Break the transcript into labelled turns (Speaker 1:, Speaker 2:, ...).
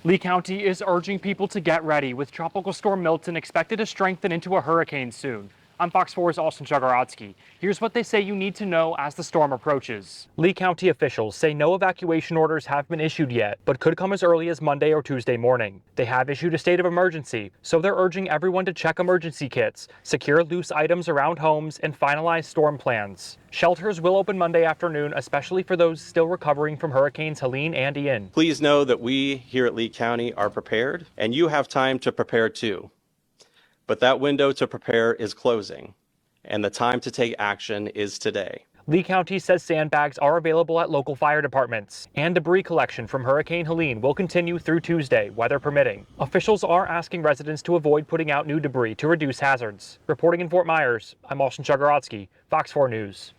Speaker 1: Lee County is urging people to get ready, with Tropical Storm Milton expected to strengthen into a hurricane soon. I'm Fox 4's Austin Chagarotsky. Here's what they say you need to know as the storm approaches. Lee County officials say no evacuation orders have been issued yet, but could come as early as Monday or Tuesday morning. They have issued a state of emergency, so they're urging everyone to check emergency kits, secure loose items around homes, and finalize storm plans. Shelters will open Monday afternoon, especially for those still recovering from Hurricanes Helene and Ian.
Speaker 2: Please know that we here at Lee County are prepared, and you have time to prepare too. But that window to prepare is closing, and the time to take action is today.
Speaker 1: Lee County says sandbags are available at local fire departments, and debris collection from Hurricane Helene will continue through Tuesday, weather permitting. Officials are asking residents to avoid putting out new debris to reduce hazards. Reporting in Fort Myers, I'm Austin Chagarotsky, Fox 4 News.